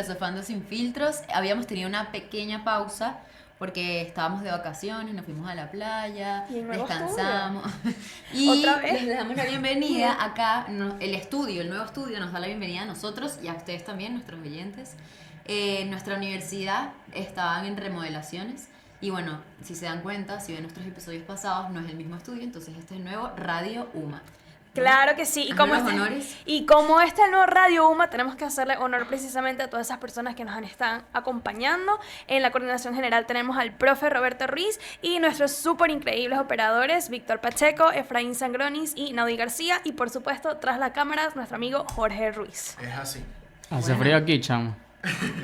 Filosofando Sin Filtros. Habíamos tenido una pequeña pausa porque estábamos de vacaciones, nos fuimos a la playa, Y en nuevo descansamos. Y ¿Otra vez? les damos la bienvenida acá. El nuevo estudio nos da la bienvenida a nosotros y a ustedes también, nuestros oyentes. Nuestra universidad estaban en remodelaciones. Y bueno, si se dan cuenta, si ven nuestros episodios pasados, no es el mismo estudio, entonces este es el nuevo Radio UMA. Claro que sí. Hazme los honores. Y como este es el nuevo Radio UMA, tenemos que hacerle honor precisamente a todas esas personas que nos están acompañando. En la coordinación general tenemos al profe Roberto Ruiz y nuestros súper increíbles operadores, Víctor Pacheco, Efraín Sangronis y Naudi García. Y por supuesto, tras la cámara, nuestro amigo Jorge Ruiz. Es así. Hace frío aquí, chamo.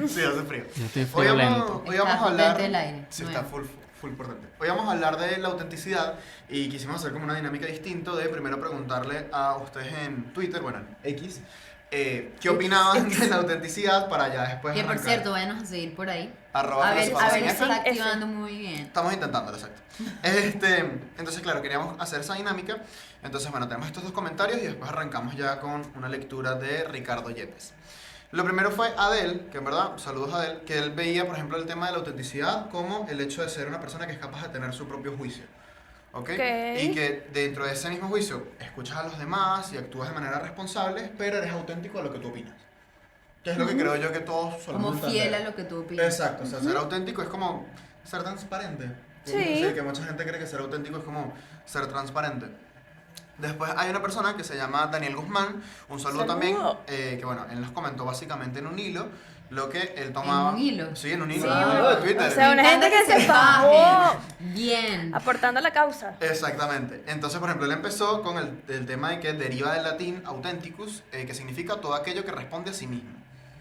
Sí, hace frío. Yo estoy Hoy friolento. hoy vamos a hablar. potente el aire, Sí, nuevo. está full potente. Hoy vamos a hablar de la autenticidad y quisimos hacer como una dinámica distinta de primero preguntarle a ustedes en Twitter, bueno, en X, qué opinaban de la autenticidad para ya después Que por arrancar. cierto, váyanos a seguir por ahí. Arroba A ver filosofando si sin se F. está activando muy bien. Estamos intentándolo, exacto. Entonces, claro, queríamos hacer esa dinámica. Entonces, bueno, tenemos estos dos comentarios y después arrancamos ya con una lectura de Ricardo Yepes. Lo primero fue Adel, que en verdad, saludos a Adel, que él veía, por ejemplo, el tema de la autenticidad como el hecho de ser una persona que es capaz de tener su propio juicio. ¿Ok? Ok. Y que dentro de ese mismo juicio escuchas a los demás y actúas de manera responsable, pero eres auténtico a lo que tú opinas. Que es lo que creo yo que todos solemos Como fiel a entender. lo que tú opinas. Exacto, o sea, ser auténtico es como ser transparente. Podemos Sí. decir que mucha gente cree que ser auténtico es como ser transparente. Después hay una persona que se llama Daniel Guzmán, un saludo también, que bueno, él nos comentó básicamente en un hilo lo que él tomaba. ¿En un hilo? Sí, en un hilo, Sí, en un hilo de Twitter. o sea, una Me gente encanta que se fajen. fajó Bien. aportando a la causa. Exactamente. Entonces, por ejemplo, él empezó con el tema de que deriva del latín authenticus, que significa todo aquello que responde a sí mismo.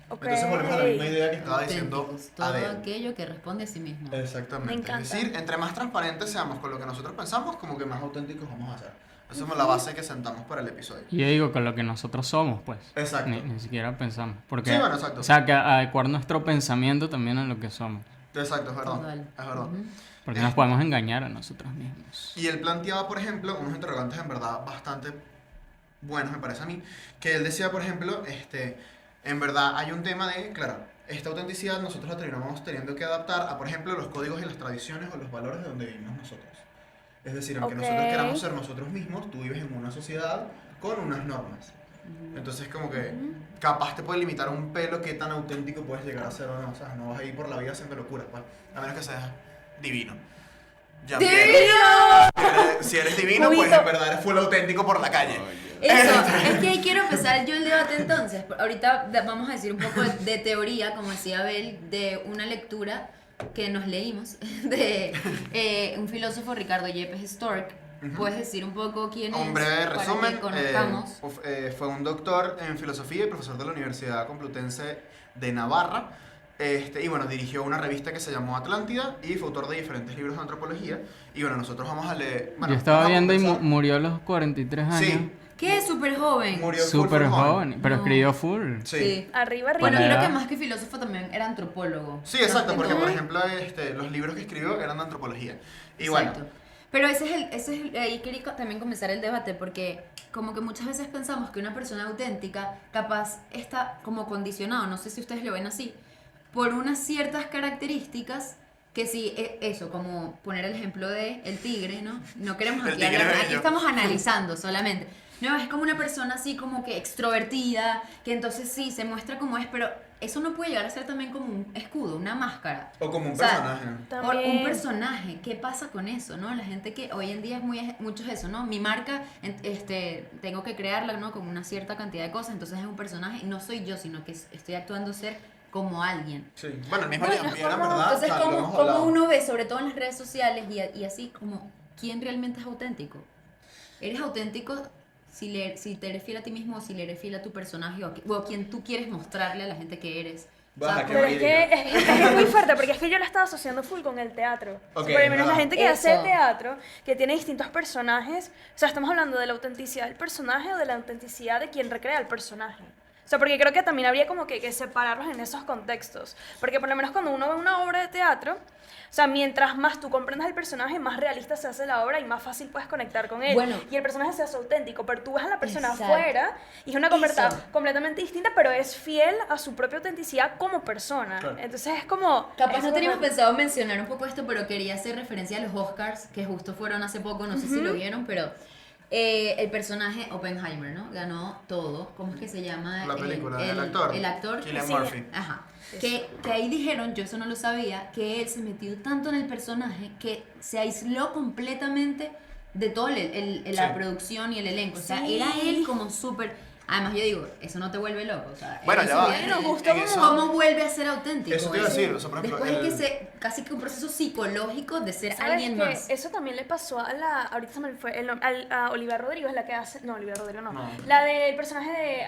Ok. Entonces volvemos a la misma idea que estaba diciendo Auténticos, todo Adel. aquello que responde a sí mismo. Exactamente. Me encanta. Es decir, entre más transparentes seamos con lo que nosotros pensamos, como que más auténticos vamos a ser. Esa es la base que sentamos para el episodio. Y yo digo con lo que nosotros somos, pues. Exacto. Ni siquiera pensamos. Porque, Sí, bueno, exacto. O sea, que adecuar nuestro pensamiento también a lo que somos. Exacto, es verdad. Total. Es verdad. Ujú. Porque nos podemos engañar a nosotros mismos. Y él planteaba, por ejemplo, unos interrogantes en verdad bastante buenos, me parece a mí, que él decía, por ejemplo, en verdad hay un tema de, claro, esta autenticidad nosotros la terminamos teniendo que adaptar a, por ejemplo, los códigos y las tradiciones o los valores de donde vivimos nosotros. Es decir, aunque Ok. nosotros queramos ser nosotros mismos, tú vives en una sociedad con unas normas. Entonces, como que capaz te puede limitar un pelo qué tan auténtico puedes llegar a ser o no. O sea, no vas a ir por la vida haciendo locuras, pues, a menos que seas divino. Ya si eres divino, pues Cubito. en verdad eres full auténtico por la calle. Eso, es que ahí quiero empezar yo el debate entonces. Ahorita vamos a decir un poco de teoría, como decía Abel, de una lectura que nos leímos de un filósofo, Ricardo Yepes Stork. ¿Puedes decir un poco quién es? Un breve para resumen, que conozcamos. fue un doctor en filosofía y profesor de la Universidad Complutense de Navarra. Y bueno, dirigió una revista que se llamó Atlántida y fue autor de diferentes libros de antropología. Y bueno, nosotros vamos a leer. Bueno, Yo estaba vamos a viendo y comenzar. murió a los 43 años. Sí, ¿Qué es súper joven? murió full, Súper full joven, pero No. escribió full. Sí. Arriba, arriba. Bueno, Para creo edad. que más que filósofo también era antropólogo. Sí, exacto, No porque tengo- por ejemplo los libros que escribió eran de antropología. Y bueno, Exacto. Pero ese es ahí quería también comenzar el debate porque como que muchas veces pensamos que una persona auténtica capaz está como condicionado, no sé si ustedes lo ven así, por unas ciertas características que sí, eso, como poner el ejemplo de el tigre, ¿no? No queremos El aquí tigre hablar, aquí bello. estamos analizando solamente. No, es como una persona así como que extrovertida, que entonces sí, se muestra como es, pero eso no puede llegar a ser también como un escudo, una máscara. o como un O sea, personaje. Por un También. personaje, ¿qué pasa con eso, no? La gente que hoy en día es mucho eso, ¿no? Mi marca, tengo que crearla, ¿no? Con una cierta cantidad de cosas, entonces es un personaje y no soy yo, sino que estoy actuando ser como alguien. Sí. Bueno, el mismo Bueno, Liam es Payne, en como- verdad. Entonces, o sea, lo ¿cómo, hemos cómo hablado. uno ve, sobre todo en las redes sociales y así, como quién realmente es auténtico? ¿Eres auténtico si te eres fiel a ti mismo o si le eres fiel a tu personaje o a quien tú quieres mostrarle a la gente que eres? Baja, qué Pero es que verídica. es muy fuerte, porque es que yo lo estaba asociando full con el teatro. Ok, Por lo menos la verdad. gente que hace Eso. teatro, que tiene distintos personajes, o sea, estamos hablando de la autenticidad del personaje o de la autenticidad de quien recrea el personaje. O sea, porque creo que también habría como que separarlos en esos contextos. Porque por lo menos cuando uno ve una obra de teatro, o sea, mientras más tú comprendas el personaje, más realista se hace la obra y más fácil puedes conectar con él. Bueno. Y el personaje se hace auténtico, pero tú ves a la persona Exacto. afuera y es una Eso. completamente distinta, pero es fiel a su propia autenticidad como persona. Claro. Entonces es como... Capaz es no teníamos como- pensado mencionar un poco esto, pero quería hacer referencia a los Oscars, que justo fueron hace poco, no sé si lo vieron, pero el personaje Oppenheimer, ¿no? Ganó todo. ¿Cómo es que se llama? La película, el actor. El actor. Cillian Sí. Murphy. Ajá. Que ahí dijeron, yo eso no lo sabía, que él se metió tanto en el personaje que se aisló completamente de todo la Sí. producción y el elenco. O sea, Sí. era él como súper... Además, yo digo, eso no te vuelve loco. O sea, Bueno, él ya en su va. vida Bueno, real, justo En como- eso- ¿cómo vuelve a ser auténtico? Eso te iba a decir, o sea, por ejemplo, Después de que el- se, casi que un proceso psicológico de ser ¿Sabes alguien qué? más. Eso también le pasó a la... Ahorita se me fue el nombre. A Olivia Rodrigo es la que hace... No, Olivia Rodrigo no. No. La del personaje de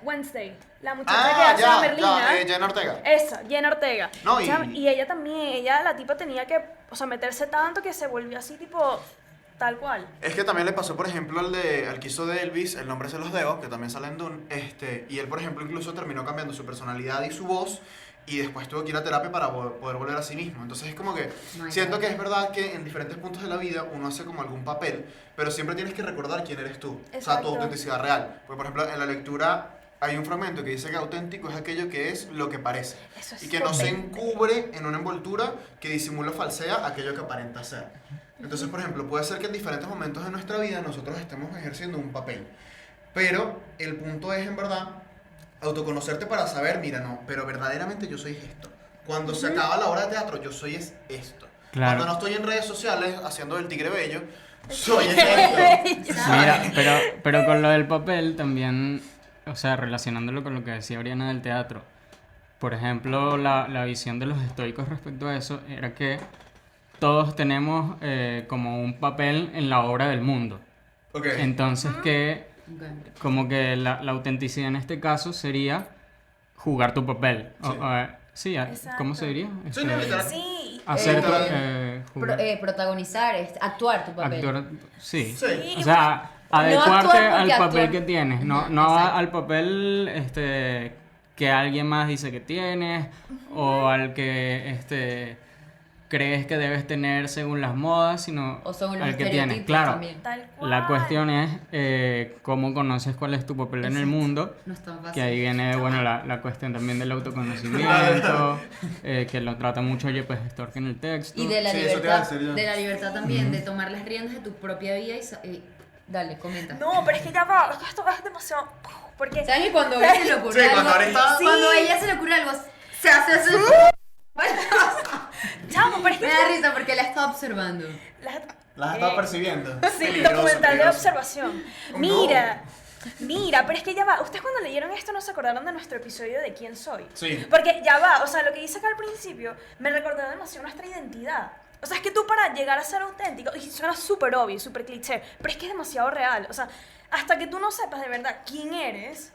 Wednesday. La muchacha que Ah, hace a ya, Merlina. Jenna Ortega. Esa, Jenna Ortega. No, O sea, y- ella también, ella, la tipa tenía que, o sea, meterse tanto que se volvió así, tipo, tal cual. Es que también le pasó, por ejemplo, al que hizo de Elvis, El nombre se los dejo, que también sale en Dune, y él, por ejemplo, incluso terminó cambiando su personalidad y su voz, y después tuvo que ir a terapia para poder volver a sí mismo. Entonces es como que My siento God. que es verdad que en diferentes puntos de la vida uno hace como algún papel, pero siempre tienes que recordar quién eres tú, o sea, Exacto. tu autenticidad real. Porque, por ejemplo, en la lectura hay un fragmento que dice que auténtico es aquello que es lo que parece, Eso es y que no se tremendo. encubre en una envoltura que disimula o falsea aquello que aparenta ser. Entonces, por ejemplo, puede ser que en diferentes momentos de nuestra vida nosotros estemos ejerciendo un papel, pero el punto es, en verdad, autoconocerte para saber, mira, no, pero verdaderamente yo soy esto. Cuando se acaba la obra de teatro, yo soy esto. Claro. Cuando no estoy en redes sociales haciendo el tigre bello, soy esto. Mira, pero con lo del papel también, o sea, relacionándolo con lo que decía Oriana del teatro, por ejemplo, la visión de los estoicos respecto a eso era que todos tenemos como un papel en la obra del mundo. Ok. Entonces que como que la autenticidad en este caso sería jugar tu papel. Sí. Sí, ¿cómo se diría? Sí, no, literal. Sí. Hacer tu, Pro- jugar, protagonizar, actuar tu papel. actuar, sí. Sí. O sea, actuar adecuarte porque al papel actuar. que tienes, no, Ajá, no exacto. al papel que alguien más dice que tienes o al que crees que debes tener según las modas, sino O según los al que tienes. estereotipos Claro, también. Tal cual. la cuestión es cómo conoces cuál es tu papel en el Exacto. mundo. No es tan fácil. Que ahí viene, bueno, la cuestión también del autoconocimiento, que lo trata mucho Yepes Stork en el texto. Y de la Sí, eso te iba a libertad, decir yo. de la libertad también, de tomar las riendas de tu propia vida y dale, comenta. No, pero es que ya va, esto es demasiado... Porque... ¿Sabes que cuando a ella se le ocurre Sí, algo? cuando ahorita- Cuando a ella se le ocurre algo, se hace así. Chamo, pero es que... Me da risa porque la está observando. Las estaba percibiendo. Sí, Peligroso, documental de peligroso. observación. No. Mira, pero es que ya va. Ustedes cuando leyeron esto no se acordaron de nuestro episodio de quién soy. Sí. Porque ya va, o sea, lo que dice acá al principio me recordó demasiado nuestra identidad. O sea, es que tú para llegar a ser auténtico, y suena súper obvio, súper cliché, pero es que es demasiado real. O sea, hasta que tú no sepas de verdad quién eres,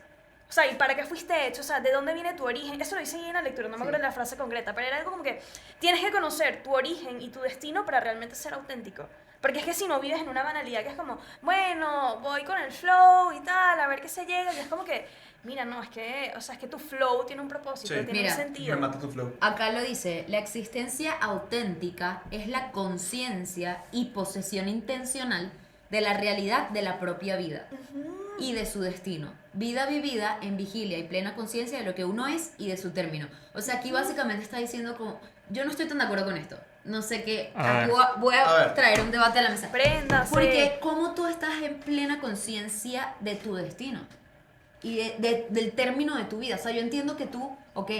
o sea, y para qué fuiste hecho, o sea, de dónde viene tu origen. Eso lo dice ahí en la lectura, no me acuerdo de la frase concreta, pero era algo como que tienes que conocer tu origen y tu destino para realmente ser auténtico. Porque es que si no vives en una banalidad que es como, bueno, voy con el flow y tal, a ver qué se llega, y es como que, mira, no, es que, o sea, es que tu flow tiene un propósito, Sí. tiene Mira, un sentido. Me mata tu flow. Acá lo dice, la existencia auténtica es la conciencia y posesión intencional de la realidad de la propia vida y de su destino. Vida vivida en vigilia y plena conciencia de lo que uno es y de su término. O sea, aquí básicamente está diciendo como, yo no estoy tan de acuerdo con esto. No sé qué, A aquí ver. voy A a ver. traer un debate a la mesa. Préndase. Porque como tú estás en plena conciencia de tu destino y del término de tu vida. O sea, yo entiendo que tú, ok,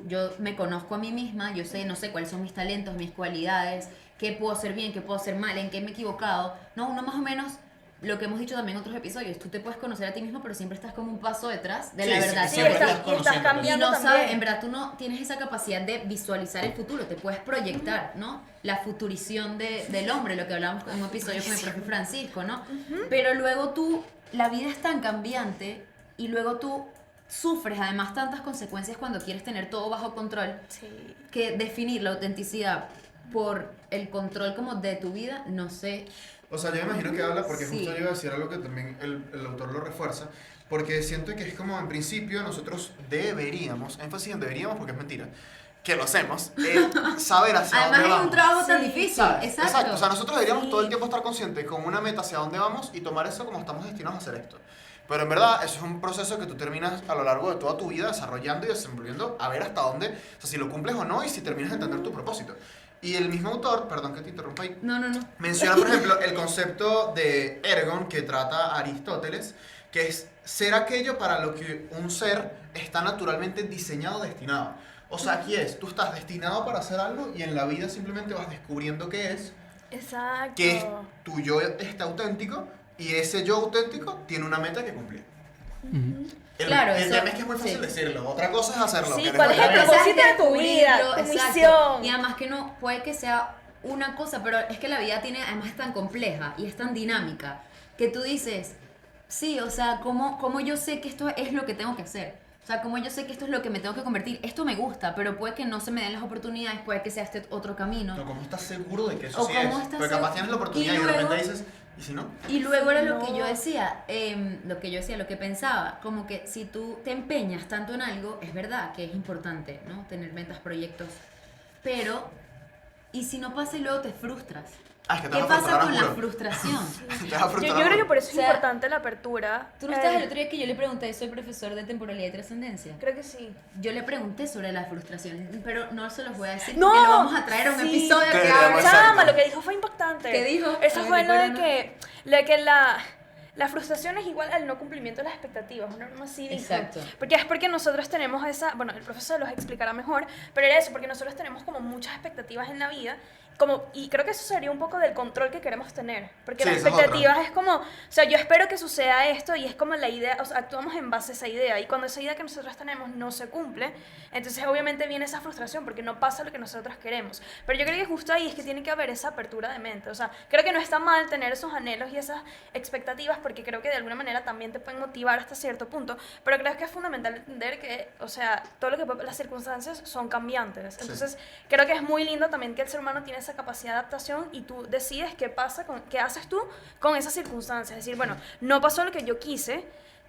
yo me conozco a mí misma, yo sé, no sé cuáles son mis talentos, mis cualidades, qué puedo hacer bien, qué puedo hacer mal, en qué me he equivocado. No, uno más o menos, lo que hemos dicho también en otros episodios, tú te puedes conocer a ti mismo, pero siempre estás como un paso detrás de la Sí, sí, verdad. Sí, siempre estás, estás y estás conociendo. Y cambiando no también. sabes, en verdad tú no tienes esa capacidad de visualizar el futuro, te puedes proyectar, ¿no? La futurición del hombre, lo que hablábamos en un episodio con el profe Francisco, ¿no? Pero luego la vida es tan cambiante y luego tú sufres además tantas consecuencias cuando quieres tener todo bajo control, Sí. que definir la autenticidad por el control como de tu vida, no sé. O sea, yo me imagino que habla porque Sí. justo yo iba a decir algo que también el autor lo refuerza, porque siento que es como en principio nosotros deberíamos, énfasis en deberíamos porque es mentira, que lo hacemos, saber hacia Además dónde es vamos. un trabajo tan Sí, difícil, ¿Sabes? exacto. O sea, nosotros deberíamos Sí. todo el tiempo estar conscientes con una meta hacia dónde vamos y tomar eso como estamos destinados a hacer esto. Pero en verdad, eso es un proceso que tú terminas a lo largo de toda tu vida desarrollando y desenvolviendo a ver hasta dónde, o sea, si lo cumples o no y si terminas de entender tu propósito. Y el mismo autor, perdón que te interrumpa ahí, No. menciona, por ejemplo, el concepto de ergon que trata Aristóteles, que es ser aquello para lo que un ser está naturalmente diseñado, destinado. O sea, aquí es, tú estás destinado para hacer algo y en la vida simplemente vas descubriendo qué es, Exacto. que es tu yo auténtico y ese yo auténtico tiene una meta que cumplir. Claro, el eso- tema es que es muy fácil sí. decirlo, otra cosa es hacerlo. Sí, que no ¿cuál es el verdad. propósito de tu vida, Descubrirlo, tu exacto. misión? Y además que no, puede que sea una cosa, pero es que la vida tiene, además es tan compleja y es tan dinámica, que tú dices, sí, o sea, ¿cómo yo sé que esto es lo que tengo que hacer? O sea, ¿cómo yo sé que esto es lo que me tengo que convertir? Esto me gusta, pero puede que no se me den las oportunidades, puede que sea este otro camino. No, ¿cómo estás seguro de que eso O sí cómo es? estás Porque capaz seguro- tienes la oportunidad y y, de repente luego- dices, ¿y si no? Y luego era lo No. que yo decía, lo que pensaba, como que si tú te empeñas tanto en algo, es verdad que es importante, ¿no? Tener metas, proyectos, pero, ¿y si no pasa y luego te frustras? Ah, es que te ¿Qué vas a pasa frustrar, con la juro. frustración? Te vas a Yo frustrar, creo que juro. por eso es O sea, importante la apertura. ¿Tú no estás el otro día que yo le pregunté, soy profesor de temporalidad y trascendencia? Creo que sí. Yo le pregunté sobre la frustración, pero no se los voy a decir No, porque lo vamos a traer a un sí. episodio que Deberíamos hable. hacerlo. Chama, lo que dijo fue impactante. ¿Qué dijo? Eso A ver, fue lo de recuérdanos. la frustración es igual al no cumplimiento de las expectativas. Una norma así dijo. Exacto. Porque es porque nosotros tenemos esa, bueno, el profesor los explicará mejor, pero era eso, porque nosotros tenemos como muchas expectativas en la vida. Y creo que eso sería un poco del control que queremos tener. Porque Sí, las esa es otra. expectativas es como, o sea, yo espero que suceda esto y es como la idea, o sea, actuamos en base a esa idea. Y cuando esa idea que nosotros tenemos no se cumple, entonces obviamente viene esa frustración porque no pasa lo que nosotros queremos. Pero yo creo que justo ahí es que tiene que haber esa apertura de mente. O sea, creo que no está mal tener esos anhelos y esas expectativas porque creo que de alguna manera también te pueden motivar hasta cierto punto. Pero creo que es fundamental entender que, o sea, todo lo que las circunstancias son cambiantes. Entonces, creo que es muy lindo también que el ser humano tiene esa capacidad de adaptación y tú decides qué pasa, qué haces tú con esas circunstancias. Es decir, bueno, no pasó lo que yo quise,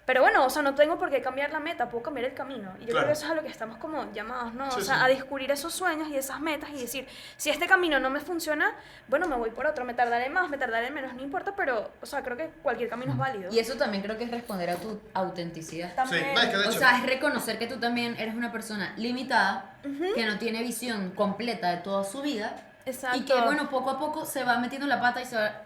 pero bueno, o sea, no tengo por qué cambiar la meta, puedo cambiar el camino. Y yo creo que eso es a lo que estamos como llamados, ¿no? Sí, o sea, sí. a descubrir esos sueños y esas metas y decir, si este camino no me funciona, bueno, me voy por otro, me tardaré más, me tardaré menos, no importa, pero, o sea, creo que cualquier camino es válido. Y eso también creo que es responder a tu autenticidad. También. Sí, no, es que de O hecho, sea, es reconocer que tú también eres una persona limitada, que no tiene visión completa de toda su vida. Exacto. Y que, bueno, poco a poco se va metiendo la pata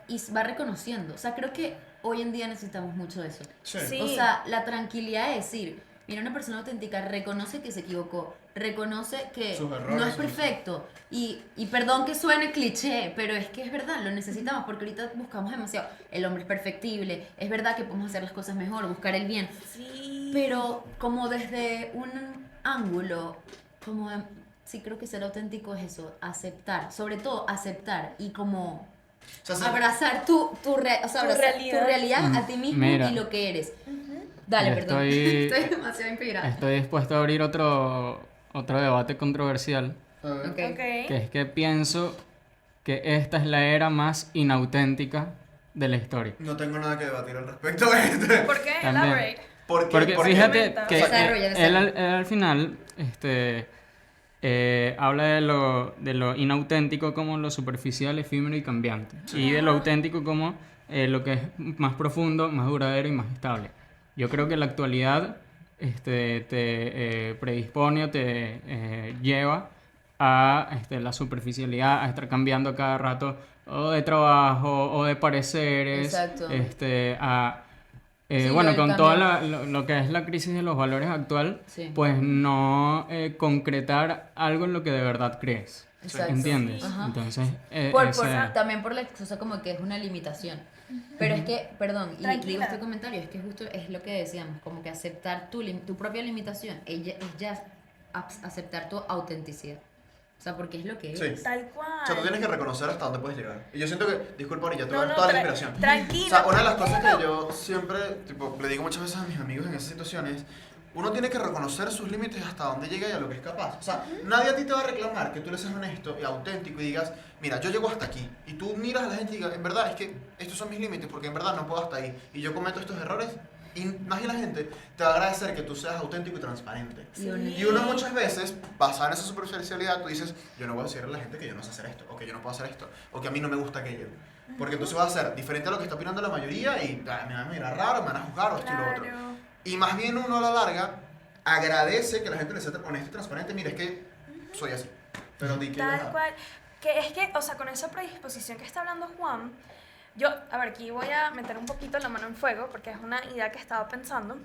y va reconociendo. O sea, creo que hoy en día necesitamos mucho de eso. sí. Sí. O sea, la tranquilidad de decir, mira, una persona auténtica reconoce que se equivocó, reconoce que Sus errores, no es sus- perfecto. Y perdón que suene cliché, pero es que es verdad, lo necesitamos porque ahorita buscamos demasiado. El hombre es perfectible, es verdad que podemos hacer las cosas mejor, buscar el bien. Sí. Pero como desde un ángulo, como sí creo que ser auténtico es eso, aceptar, sobre todo aceptar y como O sea, abrazar tu abrazar realidad. tu realidad a ti mismo Mira. y lo que eres. Dale, Yo perdón. estoy- Estoy demasiado inspirada. Estoy dispuesto a abrir otro debate controversial, a ver. Ok. Ok. que es que pienso que esta es la era más inauténtica de la historia. No tengo nada que debatir al respecto de este. ¿Por qué? También. Elaborate. Porque Porque fíjate comenta. que Desarrolla, él al final habla de lo inauténtico como lo superficial, efímero y cambiante. Y de lo auténtico como lo que es más profundo, más duradero y más estable. Yo creo que la actualidad te predispone o te lleva a la superficialidad, a estar cambiando a cada rato o de trabajo o de pareceres. Exacto. Sí, Sí, bueno, lo del con toda cambio. lo que es la crisis de los valores actual, Sí. pues no concretar algo en lo que de verdad crees. Exacto. ¿Entiendes? Ajá. Entonces, También por la excusa como que es una limitación. Pero es que, perdón, y Tranquila. digo este comentario, es que justo es lo que decíamos, como que aceptar tu propia limitación, es ya aceptar tu autenticidad. O sea, porque es lo que Sí. es. Tal cual. O sea, tú tienes que reconocer hasta dónde puedes llegar. Y yo siento que, disculpa, ahorita te No, voy a dar no, toda la tra- inspiración. tranquilo. O sea, una de las cosas que yo siempre, tipo, le digo muchas veces a mis amigos en esas situaciones, uno tiene que reconocer sus límites hasta dónde llega y a lo que es capaz. O sea, nadie a ti te va a reclamar que tú le seas honesto y auténtico y digas, mira, yo llego hasta aquí. Y tú miras a la gente y digas, en verdad, es que estos son mis límites porque en verdad no puedo hasta ahí. Y yo cometo estos errores Y más bien la gente te va a agradecer que tú seas auténtico y transparente. Y honesto. Y uno muchas veces, basado en esa superficialidad, tú dices, yo no voy a decirle a la gente que yo no sé hacer esto, o que yo no puedo hacer esto, o que a mí no me gusta aquello. Porque entonces vas a ser diferente a lo que está opinando la mayoría y me van a mirar raro, me van a juzgar o esto y lo otro. Claro. Y más bien uno a la larga agradece que la gente le sea honesto y transparente. Mira, es que soy así. Pero di que... Tal cual. Que es que, o sea, con esa predisposición que está hablando Juan, yo, a ver, aquí voy a meter un poquito la mano en fuego, porque es una idea que estaba pensando,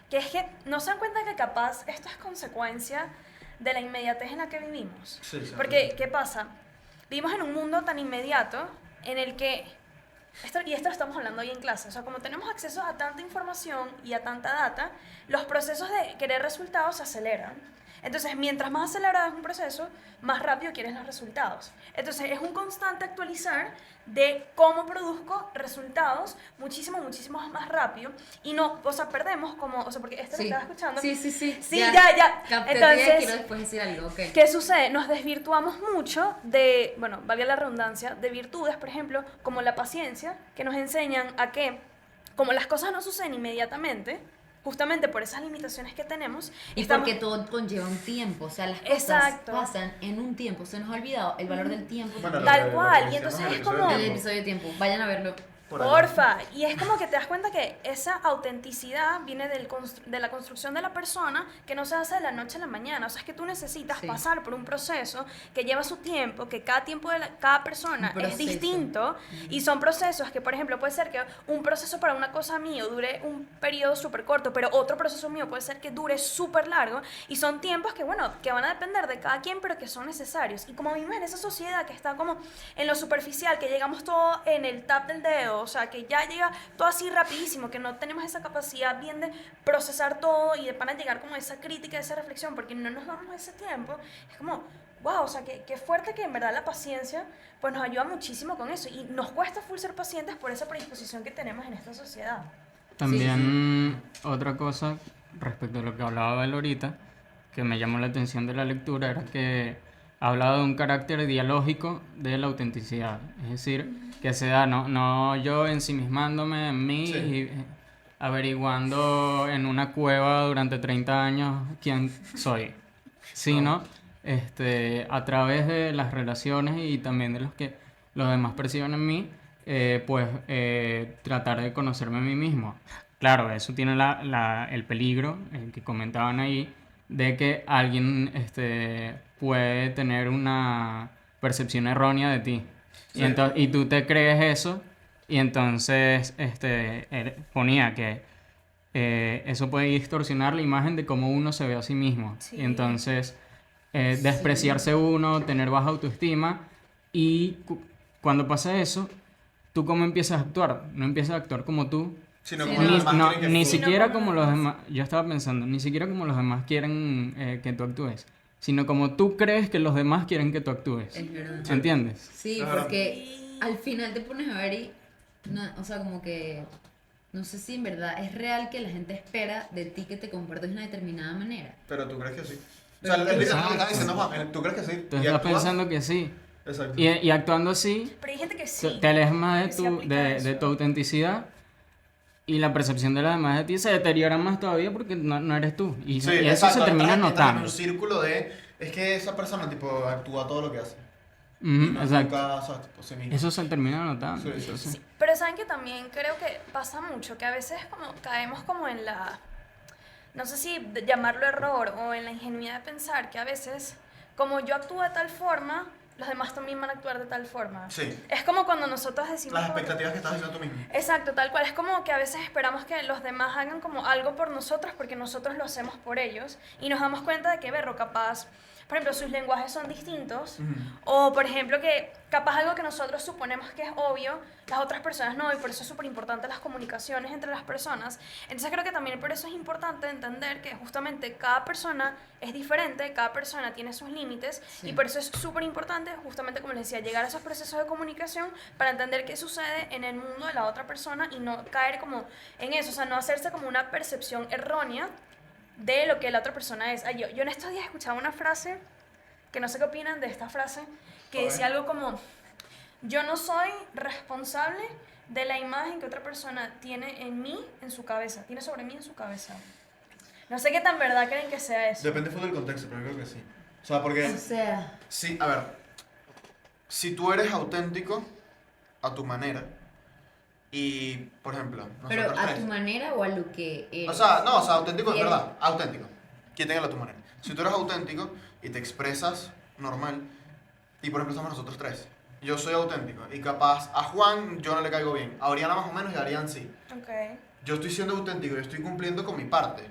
que es que no se dan cuenta que capaz esto es consecuencia de la inmediatez en la que vivimos. Sí, sí. Porque, ¿qué pasa? Vivimos en un mundo tan inmediato en el que, esto lo estamos hablando hoy en clase, o sea, como tenemos acceso a tanta información y a tanta data, los procesos de querer resultados se aceleran. Entonces, mientras más acelerado es un proceso, más rápido quieres los resultados. Entonces, es un constante actualizar de cómo produzco resultados muchísimo más rápido. Y no, o sea, perdemos como, o sea, porque esto lo estaba escuchando. Sí. Sí, ya. Capté, Entonces, quiero después decir algo, ok. ¿qué sucede? Nos desvirtuamos mucho de, bueno, valga la redundancia, de virtudes, por ejemplo, como la paciencia, que nos enseñan a que, como las cosas no suceden inmediatamente, justamente por esas limitaciones que tenemos, Y estamos- porque todo conlleva un tiempo, o sea, las cosas Exacto. pasan en un tiempo, se nos ha olvidado el valor del tiempo. Bueno, Tal lo que cual, y decíamos entonces en el es episodio como- de el tiempo. episodio de tiempo, vayan a verlo. Por ahí. Porfa, y es como que te das cuenta que esa autenticidad viene de la construcción de la persona, que no se hace de la noche a la mañana. O sea, es que tú necesitas Sí. pasar por un proceso que lleva su tiempo, que cada tiempo de cada persona Un es proceso. distinto, y son procesos que, por ejemplo, puede ser que un proceso para una cosa mío dure un periodo súper corto, pero otro proceso mío puede ser que dure súper largo, y son tiempos que, bueno, que van a depender de cada quien, pero que son necesarios. Y como vivimos en esa sociedad que está como en lo superficial, que llegamos todo en el tap del dedo, o sea, que ya llega todo así rapidísimo, que no tenemos esa capacidad bien de procesar todo y de para llegar como a esa crítica, a esa reflexión, porque no nos damos ese tiempo, es como, wow, o sea, qué fuerte que en verdad la paciencia pues nos ayuda muchísimo con eso, y nos cuesta full ser pacientes por esa predisposición que tenemos en esta sociedad. También otra cosa respecto a lo que hablaba él ahorita, que me llamó la atención de la lectura, era que hablaba de un carácter dialógico de la autenticidad. Es decir, que se da, no yo ensimismándome en mí Sí. y averiguando en una cueva durante 30 años quién soy, sino a través de las relaciones y también de los que los demás perciben en mí, tratar de conocerme a mí mismo. Claro, eso tiene el peligro que comentaban ahí, de que alguien puede tener una percepción errónea de ti. Sí. Y tú te crees eso, y entonces él ponía que eso puede distorsionar la imagen de cómo uno se ve a sí mismo. Sí. Y entonces despreciarse uno, tener baja autoestima, y cuando pasa eso, ¿tú cómo empiezas a actuar? No empiezas a actuar como tú. Sino Sí, como no. los demás Ni quieren que tú- siquiera no como como los los demás, yo estaba pensando, ni siquiera como los demás quieren que tú actúes, sino como tú crees que los demás quieren que tú actúes. Es verdad. ¿Entiendes? Sí, Ajá. porque al final te pones a ver y, o sea, como que, no sé si en verdad es real que la gente espera de ti que te comportes de una determinada manera. Pero tú crees que sí. O sea, él está diciendo, Juan, tú crees que sí. Tú Y estás actúas- pensando que sí. Exacto. Y actuando así, Pero hay gente que sí. te alejas más que sí aplica de eso. tu autenticidad, y la percepción de los demás de ti se deteriora más todavía porque no eres tú. Y, Sí, y eso exacto, se termina estás en notando. un círculo de... Es que esa persona, tipo, actúa todo lo que hace. Ujú, No, exacto. nunca, o sea, tipo, sí mismo. Eso se termina notando. Sí, sí, entonces- Sí, pero saben que también creo que pasa mucho, que a veces como caemos como en la, no sé si llamarlo error o en la ingenuidad de pensar que a veces, como yo actúo de tal forma, los demás también van a actuar de tal forma. Sí. Es como cuando nosotros decimos... Las como- expectativas que estás diciendo tú mismo. Exacto, tal cual. Es como que a veces esperamos que los demás hagan como algo por nosotros porque nosotros lo hacemos por ellos, y nos damos cuenta de que, berro, capaz, por ejemplo, sus lenguajes son distintos, o por ejemplo que capaz algo que nosotros suponemos que es obvio, las otras personas no, y por eso es súper importante las comunicaciones entre las personas. Entonces creo que también por eso es importante entender que justamente cada persona es diferente, cada persona tiene sus límites, Sí. y por eso es súper importante, justamente como les decía, llegar a esos procesos de comunicación para entender qué sucede en el mundo de la otra persona y no caer como en eso, o sea, no hacerse como una percepción errónea de lo que la otra persona es. Ay, yo en estos días escuchaba una frase, que no sé qué opinan de esta frase, que A ver. decía algo como, yo no soy responsable de la imagen que otra persona tiene en mí, en su cabeza, tiene sobre mí en su cabeza. No sé qué tan verdad creen que sea eso. Depende full del contexto, pero yo creo que sí. O sea, porque... O sea, Sí, a ver, si tú eres auténtico a tu manera y, por ejemplo, pero nosotros a tres... tu manera o a lo que eres. O sea, no, o sea, auténtico es Bien. verdad, auténtico. Quítenlo a tu manera. Si tú eres auténtico y te expresas normal, y por ejemplo estamos nosotros tres, yo soy auténtico y capaz a Juan yo no le caigo bien, a Oriana más o menos y a Arián sí. Ok. Yo estoy siendo auténtico y estoy cumpliendo con mi parte.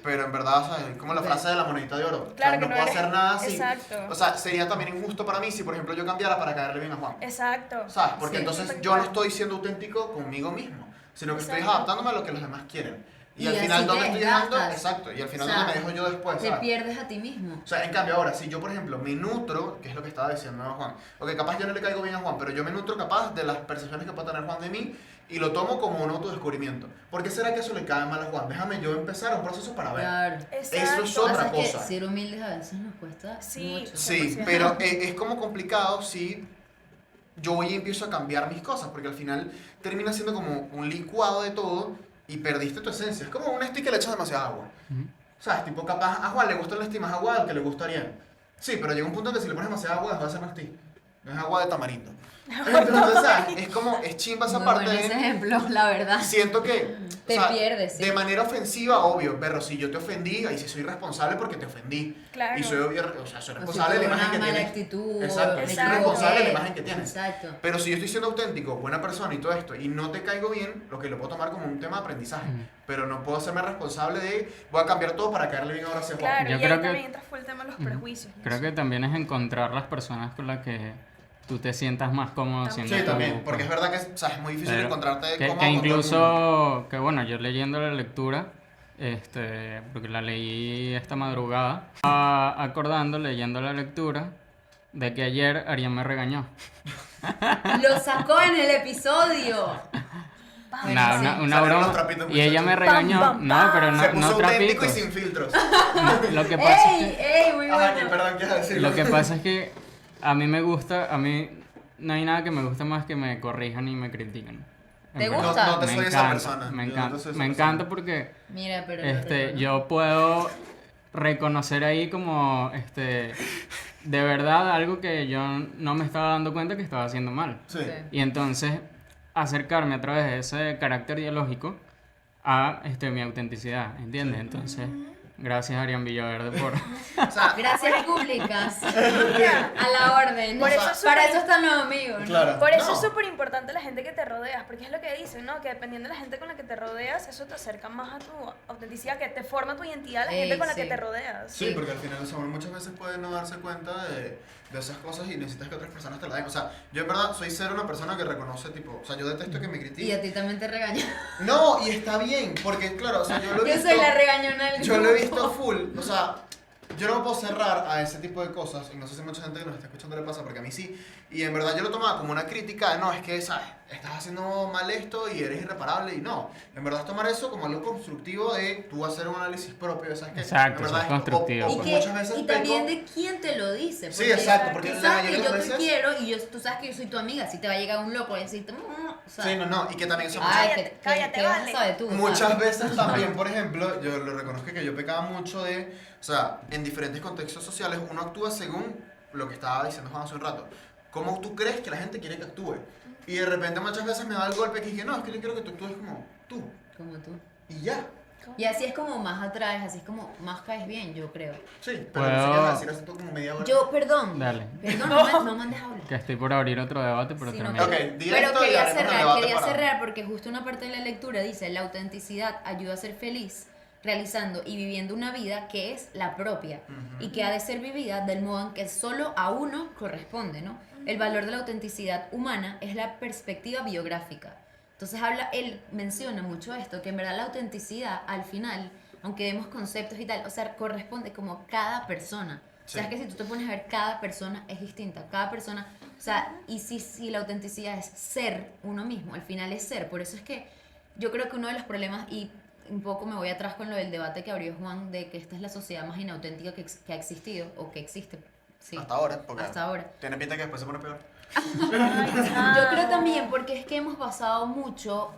Pero en verdad, ¿sabes? Es como la frase de la monedita de oro. Claro o sea, que no no puedo eres- hacer nada así. Exacto. O sea, sería también injusto para mí si, por ejemplo, yo cambiara para caerle bien a Juan. Exacto. ¿Sabes? Porque Sí. entonces yo no estoy siendo auténtico conmigo mismo, sino que estoy Exacto. adaptándome a lo que los demás quieren. Y, Y al así final, te ¿dónde estoy dejando? desgastas. Exacto. Y al final, O sea, ¿dónde me dejo yo después? Te ¿sabes? pierdes a ti mismo. O sea, en cambio, ahora, si yo, por ejemplo, me nutro, que es lo que estaba diciendo a Juan, ok, capaz yo no le caigo bien a Juan, pero yo me nutro capaz de las percepciones que puede tener Juan de mí y lo tomo como un autodescubrimiento. ¿Por qué será que eso le cae mal a Juan? Déjame yo empezar un proceso para ver. Claro. Exacto. Eso es otra Pasa que cosa. ser humildes a veces nos cuesta Sí. mucho. Sí, 100%. pero es como complicado si yo voy y empiezo a cambiar mis cosas, porque al final termina siendo como un licuado de todo y perdiste tu esencia. Es como un stick que le echas demasiada agua. ¿Sabes? Tipo, capaz a Juan le gusta el stick más agua del que le gustaría. Sí, pero llega un punto en que si le pones demasiada agua, deja de ser un stick. No es agua de tamarindo. Entonces, ¿sabes? Es como, es chimba esa Muy parte bueno ese de... ejemplo, la verdad. Siento que... Te pierdes, sí. De manera ofensiva, obvio, pero si yo te ofendí, ahí sí soy responsable porque te ofendí. Claro. Y soy, o sea, soy O si responsable de la tuve imagen que una mala tienes. actitud. Exacto, me soy Exacto. responsable de la equivoqué. imagen que tienes. Exacto. Pero si yo estoy siendo auténtico, buena persona y todo esto, y no te caigo bien, lo que lo puedo tomar como un tema de aprendizaje. Pero no puedo hacerme responsable de, voy a cambiar todo para caerle bien ahora a ese Juan. Claro, Yo y creo ahí que- también entra full el tema de los prejuicios. y Creo eso. que también es encontrar las personas con las que tú te sientas más cómodo También. siendo Sí, tú, también, porque es pues. verdad que o sea, es muy difícil Pero encontrarte que cómodo con todo el mundo. incluso, que bueno, yo leyendo la lectura, porque la leí esta madrugada, acordando, leyendo la lectura, de que ayer Arián me regañó. Lo sacó en el episodio. Bueno, Una, sí. una Salieron broma. los trapitos, Y ella me muchachos. regañó. Pam, pam, No, pam. pero Se no, puso no auténtico y trapitos. sin filtros. Lo que pasa es ¡Ey! que, ¡Ey! Muy Ajá, bueno. perdón, ¿qué vas a decir? lo que pasa es que a mí me gusta, a mí no hay nada que me guste más que me corrijan y me critiquen. En ¿Te verdad. gusta? No te Me soy esa encanta, persona. Me Yo no encanta, te soy esa me persona. encanta porque Mira, pero. lo reconozco. yo puedo reconocer ahí como de verdad algo que yo no me estaba dando cuenta que estaba haciendo mal. Sí. Ok. Y entonces acercarme a través de ese carácter dialógico a mi autenticidad, ¿entiendes? Entonces, gracias Arián Villaverde por... O sea, Gracias públicas. A la orden. Por eso Para es súper- eso están los amigos. ¿no? claro. Por eso no. es súper importante la gente que te rodeas, porque es lo que dicen, ¿no? Que dependiendo de la gente con la que te rodeas, eso te acerca más a tu autenticidad, que te forma tu identidad la gente Ey, con la que sí. te rodeas. Sí, porque al final, o sea, uno muchas veces puede no darse cuenta de esas cosas y necesitas que otras personas te la den. O sea, yo en verdad soy ser una persona que reconoce, tipo, o sea, yo detesto que me Y a critiquen. ti también te regañan. No, y está bien, porque claro, o sea, yo lo he Yo visto. soy la regañona del Yo lo he grupo. visto full, o sea, yo no me puedo cerrar a ese tipo de cosas, y no sé si mucha gente que nos está escuchando le pasa, porque a mí sí, y en verdad yo lo tomaba como una crítica de, no, es que, ¿sabes? Estás haciendo mal esto y eres irreparable, y no, en verdad es tomar eso como algo constructivo de tú hacer un análisis propio, ¿sabes qué? Exacto, En verdad eso es constructivo, o Y, pues. que, muchas veces y también peco- de quién te lo dice. Sí, exacto, porque tú la sabes mayoría que de yo las te veces- quiero y tú sabes que yo soy tu amiga. Si te va a llegar un loco y decirte, o sea, Sí, no, y que también eso ay, Cállate, cállate, ¿qué vas a vale. saber tú? muchas ¿sabes? veces también, por ejemplo, yo lo reconozco que yo pecaba mucho de, o sea, en diferentes contextos sociales uno actúa según lo que estaba diciendo Juan hace un rato. ¿Cómo tú crees que la gente quiere que actúe? Y de repente muchas veces me da el golpe que dije, no, es que yo quiero que tú actúes como tú. Como tú. Y ya. Y así es como más atraes, así es como más caes bien, yo creo. Sí, pero Puedo- no sé qué vas a decir hace como media hora. Yo, perdón. Dale. Perdón, no me dejes hablar. Que estoy por abrir otro debate, pero Sí, no, termino. Ok, di pero esto y quería haremos el debate para- cerrar porque justo una parte de la lectura dice, la autenticidad ayuda a ser feliz realizando y viviendo una vida que es la propia y que ha de ser vivida del modo en que solo a uno corresponde, ¿no? El valor de la autenticidad humana es la perspectiva biográfica. Entonces él menciona mucho esto, que en verdad la autenticidad al final, aunque vemos conceptos y tal, o sea, corresponde como cada persona. O sea, Sí. es que si tú te pones a ver, cada persona es distinta, cada persona, o sea, y si la autenticidad es ser uno mismo, al final es ser. Por eso es que yo creo que uno de los problemas, y un poco me voy atrás con lo del debate que abrió Juan, de que esta es la sociedad más inauténtica que ha existido, o que existe Sí. Hasta ahora, porque Hasta ahora. tiene pinta que después se pone peor. Yo creo también, porque es que hemos basado mucho,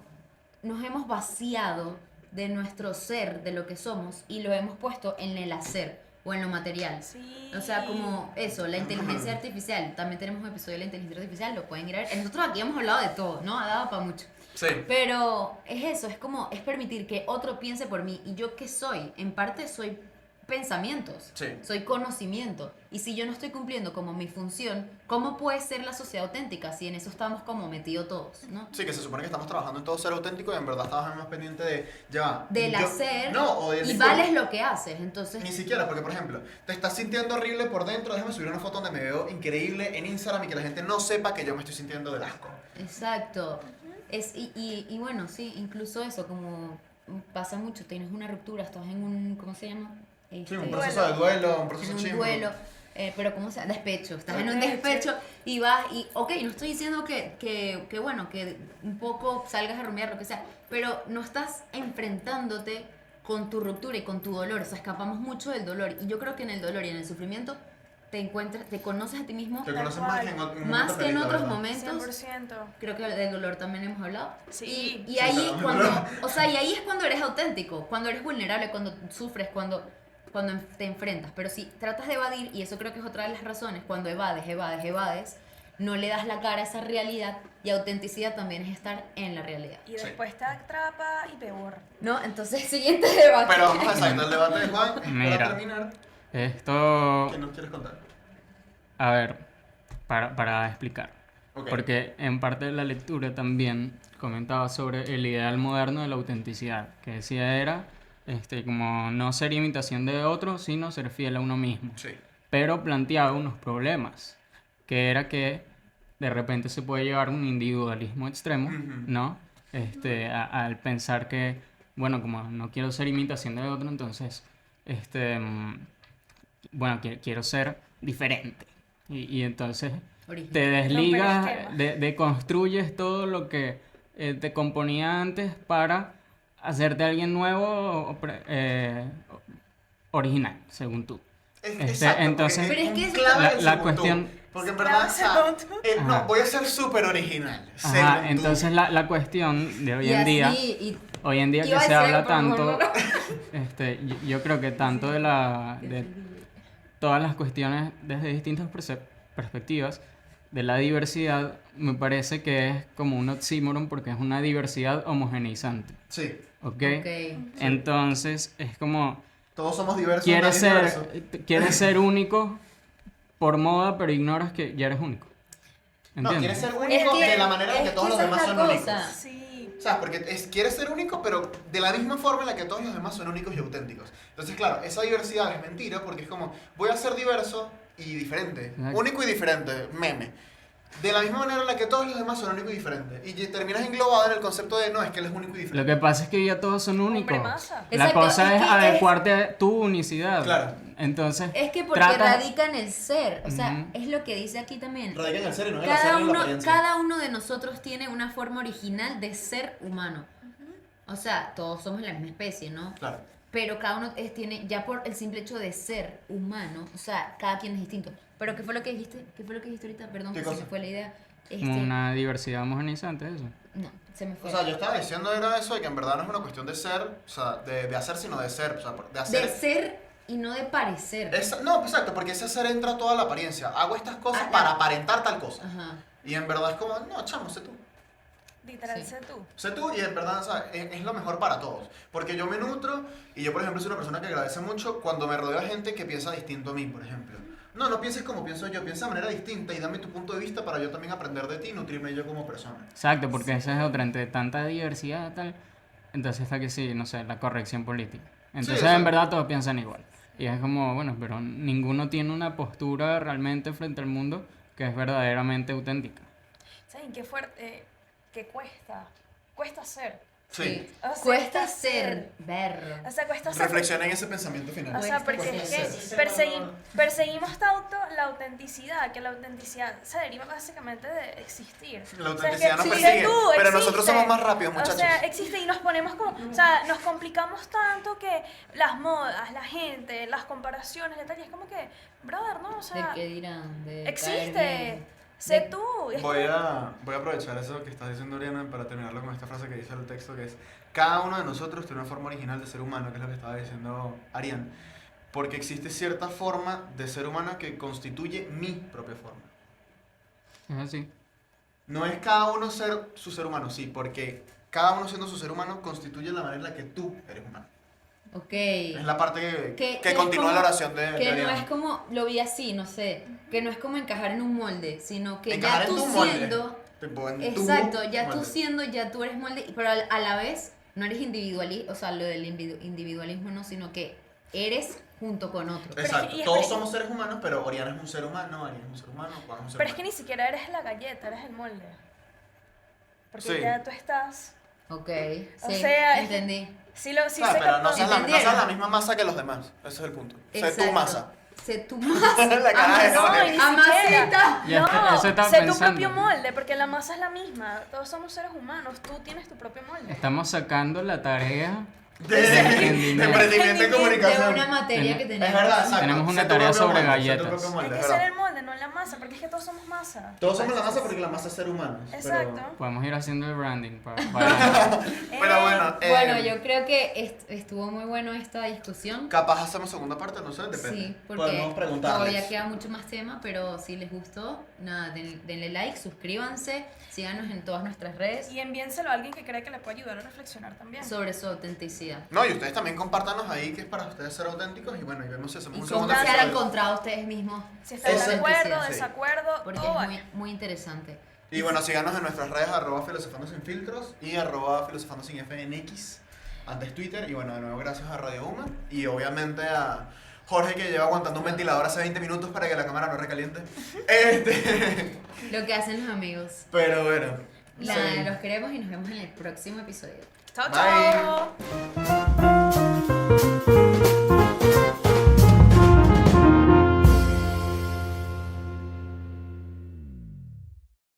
nos hemos vaciado de nuestro ser, de lo que somos, y lo hemos puesto en el hacer o en lo material. Sí. O sea, como eso, la inteligencia artificial. También tenemos un episodio de la inteligencia artificial, lo pueden ir a ver. Nosotros aquí hemos hablado de todo, ¿no? Ha dado para mucho. Sí. Pero es eso, es como, es permitir que otro piense por mí. ¿Y yo qué soy? En parte soy pensamientos, Sí. soy conocimiento. Y si yo no estoy cumpliendo como mi función, ¿cómo puede ser la sociedad auténtica si en eso estamos como metidos todos, ¿no? Sí, que se supone que estamos trabajando en todo ser auténtico y en verdad estamos más pendientes de, ya va, Del yo- hacer no, o y vales lo que haces. Entonces, Ni siquiera, porque por ejemplo, te estás sintiendo horrible por dentro, déjame subir una foto donde me veo increíble en Instagram y que la gente no sepa que yo me estoy sintiendo del asco. exacto. Y bueno, sí, incluso eso, como pasa mucho, tienes una ruptura, estás en un, ¿cómo se llama? Sí, Este, un proceso de duelo, un proceso en un chimbo. duelo, pero ¿cómo se llama? Despecho, estás en un Despecho. despecho y vas y, ok, no estoy diciendo que bueno, que un poco salgas a rumiar, lo que sea, pero no estás enfrentándote con tu ruptura y con tu dolor, o sea, escapamos mucho del dolor y yo creo que en el dolor y en el sufrimiento te encuentras, te conoces a ti mismo Te Tal conoces cual. más que en un más momento que en feliz, la otros verdad. momentos. 100%. Creo que del dolor también hemos hablado. Sí. Y Sí, ahí hablamos del cuando, dolor. o sea, y ahí es cuando eres auténtico, cuando eres vulnerable, cuando sufres, cuando te enfrentas. Pero si tratas de evadir, y eso creo que es otra de las razones, cuando evades, no le das la cara a esa realidad y autenticidad también es estar en la realidad. Y después te atrapa y peor. ¿No? Entonces, siguiente debate. Pero vamos a exacto el debate de Juan y Mira. para terminar, Esto, ¿qué nos quieres contar? a ver, para explicar. Ok. Porque en parte de la lectura también comentaba sobre el ideal moderno de la autenticidad, que decía era como no ser imitación de otro, sino ser fiel a uno mismo. Sí. Pero planteaba unos problemas, que era que de repente se puede llevar a un individualismo extremo, Ujú. ¿no? Al pensar que, bueno, como no quiero ser imitación de otro, entonces, bueno, quiero ser diferente. Y entonces Original. te desligas, esquemas. deconstruyes todo lo que te componía antes para hacerte alguien nuevo, original, según tú. Exacto, entonces, porque Pero es que un es- clave la- el la según cuestión- tú. Porque en verdad, o sea, Clave según tú. no, Ajá. voy a ser súper original. Ajá, según tú. entonces la cuestión de hoy Y en día, así, y hoy en día iba que a se decir habla algo, pero mejor tanto, no. yo creo que tanto de todas las cuestiones desde distintas perspectivas de la diversidad, me parece que es como un oxímoron porque es una diversidad homogeneizante, Sí, ¿ok? Ok. Entonces es como todos somos diversos. quieres nadie es ser, diverso. quieres ser único por moda, pero ignoras que ya eres único. No, ¿Entiendes? quieres ser Es único que- de la manera en es que todos que los esa es demás la son cosa. únicos. Sí. O sea, porque quieres ser único, pero de la misma forma en la que todos los demás son únicos y auténticos. Entonces, claro, esa diversidad es mentira porque es como, voy a ser diverso y diferente. Exacto. Único y diferente, meme. De la misma manera en la que todos los demás son únicos y diferentes. Y terminas englobado en el concepto de, no, es que él es único y Lo diferente. que pasa es que ya todos son únicos. Hombre masa. La Exacto, cosa es es que adecuarte a tu unicidad. Claro. Entonces, Es que porque tratas- radica en el ser, o sea, Ujú. es lo que dice aquí también. Radica en el ser y no en el hacer Cada ni en la uno, apariencia. cada uno de nosotros tiene una forma original de ser humano. O sea, todos somos la misma especie, ¿no? Claro. Pero cada uno tiene, ya por el simple hecho de ser humano, o sea, cada quien es distinto. Pero ¿qué fue lo que dijiste? ¿Qué fue lo que dijiste ahorita? Perdón, ¿Qué que se cosa? me fue la idea. como una diversidad homogeneizante, eso. No, se me fue. O sea, yo estaba diciendo era eso de que en verdad no es una cuestión de ser, o sea, de hacer, sino de ser. O sea, de hacer. De ser y no de parecer. No, exacto, porque ese ser entra toda la apariencia. Hago estas cosas Ah, para ya. aparentar tal cosa. Ajá. Y en verdad es como, no, chamo, sé tú. Literal, Sí. sé tú. Sé tú y en verdad o sea, es lo mejor para todos. Porque yo me nutro y yo, por ejemplo, soy una persona que agradece mucho cuando me rodeo de gente que piensa distinto a mí, por ejemplo. No, no pienses como pienso yo, piensa de manera distinta y dame tu punto de vista para yo también aprender de ti y nutrirme yo como persona. Exacto, porque esa es otra, entre tanta diversidad tal, entonces está que sí, no sé, la corrección política. Entonces exacto. en verdad todos piensan igual. Y es como, bueno, pero ninguno tiene una postura realmente frente al mundo que es verdaderamente auténtica. ¿Saben qué fuerte? ¿Qué cuesta? Cuesta ser. Sí. O sea, Cuesta ser berro. O sea, cuesta ser. Reflexionen en ese pensamiento final. O sea, porque Cuesta es que ser. perseguimos tanto la autenticidad, que la autenticidad se deriva básicamente de existir. La O sea, autenticidad nos que persigue, tú, pero nosotros existe. somos más rápidos, muchachos. O sea, existe y nos ponemos como, o sea, nos complicamos tanto que las modas, la gente, las comparaciones, detalles, es como que, brother, ¿no? O ¿De sea, qué dirán? De caer existe. bien. Sé De- tú. Y es Voy a aprovechar eso que estás diciendo, Oriana, para terminarlo con esta frase que dice el texto, que es: cada uno de nosotros tiene una forma original de ser humano, que es lo que estaba diciendo Arián, porque existe cierta forma de ser humano que constituye mi propia forma. Es así. No es cada uno ser su ser humano, sí, porque cada uno siendo su ser humano constituye la manera en la que tú eres humano. Ok. Es la parte que es continúa como- la oración de Que no Ariana. es como, lo vi así, no sé, que no es como encajar en un molde, sino que Encajar ya en tú tu molde. siendo, Tipo, en tu exacto, ya tú molde. siendo, ya tú eres molde, pero a la vez no eres individualista, o sea, lo del individualismo no, sino que eres junto con otro. Pero es Exacto, que- y es todos que- somos seres humanos, pero Oriana es un ser humano, Ariana es un ser humano, Juan es un ser Pero es que humano. ni siquiera eres la galleta, eres el molde. Porque Sí. ya tú estás. Ok, O sí, sea, entendí. Sí, Claro, se pero no captó. seas, no ¿Entendieron? seas la misma masa que los demás, ese es el punto. Sé tu Exacto. masa. Sé tu masa. La cara de No, Jorge. y ni siquiera. Amasita. Ya, No, eso estaba sé tu pensando. propio molde, porque la masa es la misma. Todos somos seres humanos, tú tienes tu propio molde. Estamos sacando la tarea. De emprendimiento y De comunicación. una materia que Es tenemos. verdad, exacto. Tenemos una Sé tu tarea propio sobre molde, sé tu galletas. propio molde, Hay que es ser verdad. el molde, no la masa, porque es que todos somos masa. Todos somos la masa porque la masa es ser humano. Exacto. Podemos ir haciendo el branding para Pero bueno, Bueno, yo creo que estuvo muy bueno esta discusión. capaz hacemos segunda parte, no sé, depende. Sí, porque Podemos preguntarles. todavía queda mucho más tema, pero si les gustó, nada, denle like, suscríbanse, síganos en todas nuestras redes Y envíenselo a alguien que cree que le puede ayudar a reflexionar también. sobre su autenticidad. No, y ustedes también compártanos ahí que es para ustedes ser auténticos y bueno, y vemos si hacemos Y un cómo segundo se han episodio. encontrado ustedes mismos. Si están Eso de es acuerdo, autenticidad, sí. desacuerdo, Porque todo es vale. muy, muy interesante. Y bueno, síganos en nuestras redes @filosofando sin filtros y @filosofando sin FNX, antes Twitter. Y bueno, de nuevo gracias a Radio Uma y obviamente a Jorge que lleva aguantando un ventilador hace 20 minutos para que la cámara no recaliente. Lo que hacen los amigos. Pero bueno. Nada, sí. los queremos y nos vemos en el próximo episodio. Chao, Bye. chao.